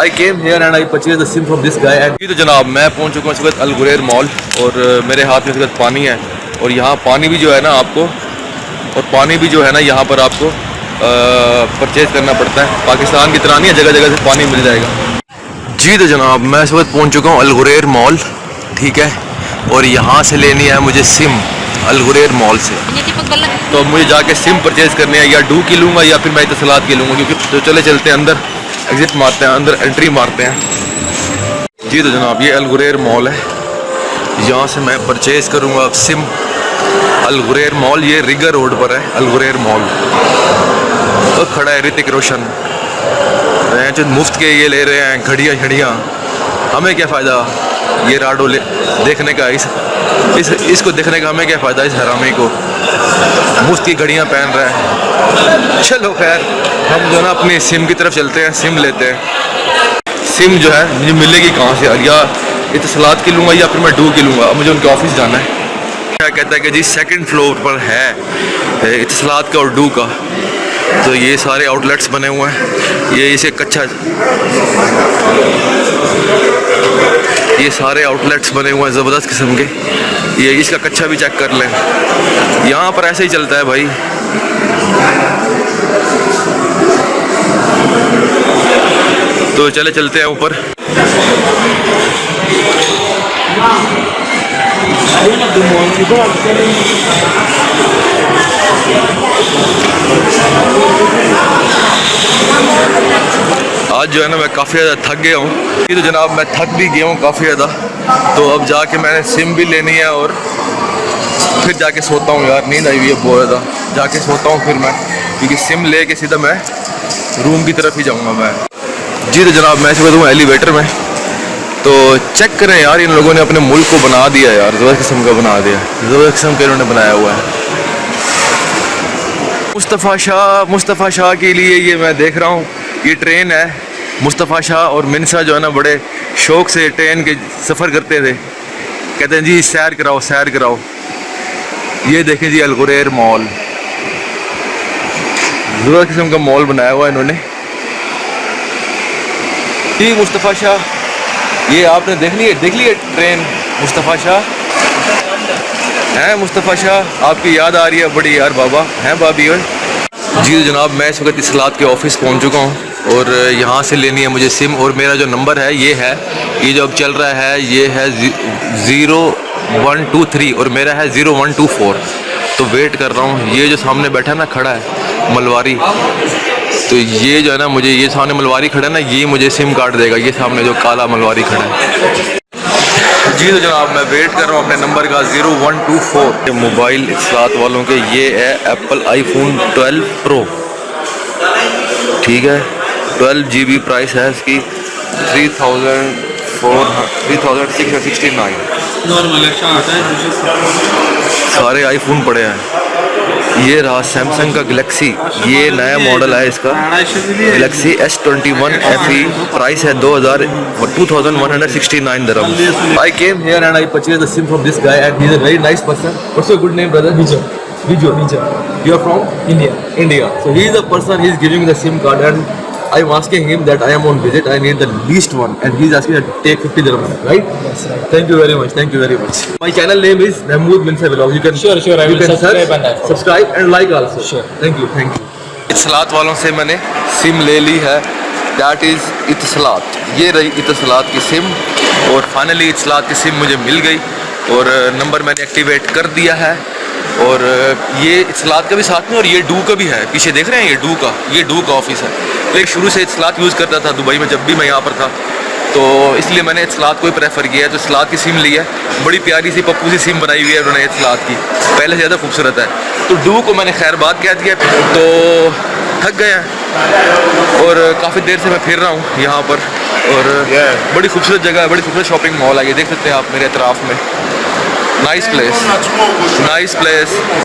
I came here and I purchased the SIM from this guy and जी तो जनाब मैं पहुंच चुका हूँ इस वक्त अल गुरैर मॉल और मेरे हाथ में इस वक्त पानी है और यहाँ पानी भी जो है ना आपको और पानी भी जो है ना यहाँ पर आपको परचेज़ करना पड़ता है। पाकिस्तान की तरह नहीं है जगह जगह से पानी मिल जाएगा। जी तो जनाब मैं इस वक्त पहुँच चुका हूँ अल गुरैर मॉल, ठीक है, और यहाँ से लेनी है मुझे सिम अल गुरैर मॉल से। तो मुझे जाके सिम परचेज़ करनी है, या डू की लूँगा या फिर मैं इत्तसलात की लूँगा, क्योंकि तो चले चलते हैं अंदर, एग्ज़िट मारते हैं, अंदर एंट्री मारते हैं। जी तो जनाब ये अल गुरैर मॉल है, यहाँ से मैं परचेज़ करूँगा अब सिम। अल गुरैर मॉल ये रिगा रोड पर है, अल गुरैर मॉल। तो खड़ा है ऋतिक रोशन, जो मुफ्त के ये ले रहे हैं घड़ियाँ घड़ियाँ, हमें क्या फ़ायदा ये राडो देखने का, इसको देखने का हमें क्या फ़ायदा, इस हरामी को मुफ्त की घड़ियाँ पहन रहा है। चलो खैर हम जो ना अपनी सिम की तरफ चलते हैं, सिम लेते हैं। सिम जो है मुझे मिलेगी कहाँ से यार, या इत्तसलात की लूँगा या फिर मैं डू की लूँगा। मुझे उनके ऑफिस जाना है। क्या कहता है कि जी सेकंड फ्लोर पर है इत्तसलात का और डू का। तो ये सारे आउटलेट्स बने हुए हैं, ये इसे कच्चा, ये सारे आउटलेट्स बने हुए हैं ज़बरदस्त किस्म के। ये इसका कच्चा भी चेक कर लें, यहाँ पर ऐसे ही चलता है भाई। तो चले चलते हैं ऊपर। आज जो है ना मैं काफ़ी ज़्यादा थक गया हूँ। ये तो जनाब मैं थक भी गया हूँ काफ़ी ज़्यादा। तो अब जाके मैंने सिम भी लेनी है और फिर जाके सोता हूँ यार, नींद आई हुई है बहुत ज़्यादा। जाके सोता हूँ फिर मैं, क्योंकि सिम ले के सीधा मैं रूम की तरफ ही जाऊँगा मैं। जी तो जनाब मैं इस वक्त हूँ एलिवेटर में। तो चेक करें यार, इन लोगों ने अपने मुल्क को बना दिया यार, ज़बरदस्त किस्म का बना दिया, ज़बरदस्त किस्म का इन्होंने बनाया हुआ है। मुस्तफ़ा शाह के लिए ये मैं देख रहा हूँ, ये ट्रेन है। मुस्तफ़ा शाह और मिनसा जो है ना बड़े शौक़ से ट्रेन के सफ़र करते थे, कहते हैं जी सैर कराओ सैर कराओ। ये देखें जी अल गुरैर मॉल, ज़बरदस्त किस्म का मॉल बनाया हुआ है इन्होंने। जी मुस्तफ़ा शाह, ये आपने देख ली ट्रेन मुस्तफ़ा शाह हैं। मुस्तफ़ा शाह आपकी याद आ रही है बड़ी यार, बाबा हैं भाभी और। जी तो जनाब मैं इस वक्त इत्तसलात के ऑफ़िस पहुंच चुका हूं और यहाँ से लेनी है मुझे सिम। और मेरा जो नंबर है ये जो अब चल रहा है ये है 0123 और मेरा है 0124। तो वेट कर रहा हूँ। ये जो सामने बैठा ना खड़ा है मलवारी, तो ये जो है ना मुझे, ये सामने मलवारी खड़ा है ना, ये मुझे सिम कार्ड देगा। ये सामने जो काला मलवारी खड़ा है। जी तो जनाब मैं वेट कर रहा हूँ अपने नंबर का 0124। मोबाइल इत्तसलात वालों के ये है एप्पल आईफोन 12 प्रो, ठीक है। 12 GB प्राइस है इसकी, 3669। सारे आईफोन पड़े हैं। ये रहा सैमसंग का गैलेक्सी, ये नया मॉडल है इसका, गैलेक्सी S21 FE। प्राइस है 2169 dirham। I came here and I purchased the SIM from this guy and he is a very nice person. What's your good name, brother? Vijay. You are from India. So he is the person, he is giving me the SIM card and I am asking him that I am on visit, I need the least one, and he is asking that take 50 dirhams, right? That's right. Thank you very much. My channel name is Mahmood Minsa Vlog. You can sure I will subscribe and like also. Sure. Thank you. इत्तसलात वालों से मैंने SIM ले ली है, that is इत्तसलात। ये रही इत्तसलात की SIM और finally इत्तसलात की सिम मुझे मिल गई और नंबर मैंने एक्टिवेट कर दिया है। और ये इत्तसलात का भी साथ में और ये डू का भी है, पीछे देख रहे हैं ये डू का ऑफिस है। तो एक शुरू से इत्तसलात यूज़ करता था दुबई में जब भी मैं यहाँ पर था, तो इसलिए मैंने इत्तसलात को ही प्रेफर किया है। तो इत्तसलात की सिम ली है, बड़ी प्यारी सी पप्पू सी सिम बनाई हुई है उन्होंने इत्तसलात की, पहले से ज़्यादा खूबसूरत है। तो डू को मैंने खैर बात कह दिया। तो थक गए हैं और काफ़ी देर से मैं फिर रहा हूँ यहाँ पर और बड़ी खूबसूरत जगह है, बड़ी खूबसूरत शॉपिंग मॉल है, ये देख सकते हैं आप मेरे अतराफ़ में। Nice place.